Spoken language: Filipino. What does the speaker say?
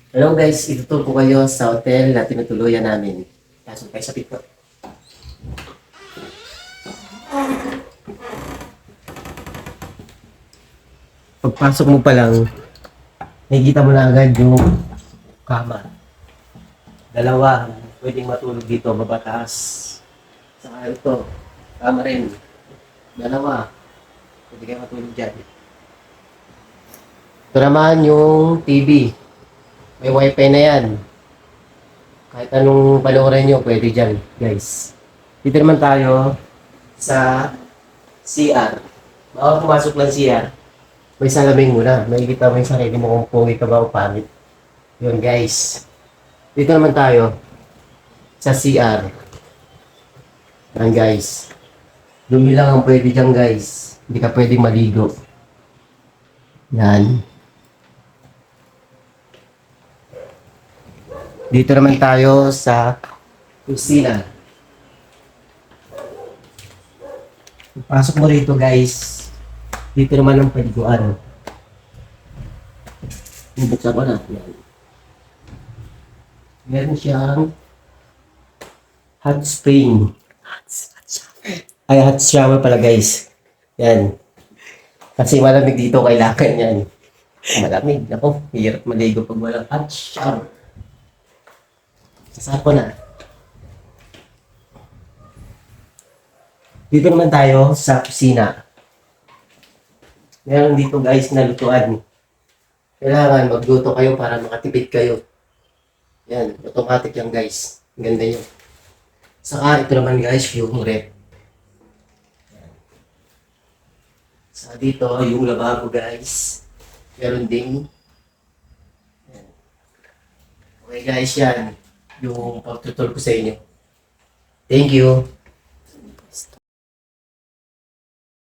Hello guys, itutur ko kayo sa hotel na tinutuluyan namin. Pasok kayo sa pito. Pagpasok mo pa lang, nakikita mo na agad yung kama. Dalawa, pwedeng matulog dito, babataas. Saka ito, kama rin. Dalawa, pwede kayo matulog dyan. Ito naman yung TV. May wifi na yan. Kahit anong panoorin nyo, pwede dyan, guys. Dito naman tayo sa CR. Bawal pumasok ng CR, may salamin muna. Makikita mo yung sarili mo kung pogi ka ba o pangit. Yun, guys. Dito naman tayo sa CR. Yan, guys. Dumi lang ang pwede dyan, guys. Hindi ka pwedeng maligo. Yan. Dito naman tayo sa kusina. Pasok mo rito, guys. Dito naman ang paliguan. Buksan ko na. Yan. Meron siyang hot spring. Ay, hot shower pala, guys. Yan. Kasi malamig dito, kailangan yan. Malamig. Ako, hirap maligo pag walang hot shower. Sasarap ko na. Dito naman tayo sa kusina. Meron dito, guys, na lutuan. Kailangan magluto kayo para makatipid kayo. Yan, automatic yan, guys. Ang ganda yun. Saka ito naman, guys, yung rep. Saka dito, yung lababo, guys. Meron ding. Yan. Okay, guys, yan. Yung pagtutur ko sa inyo. Thank you.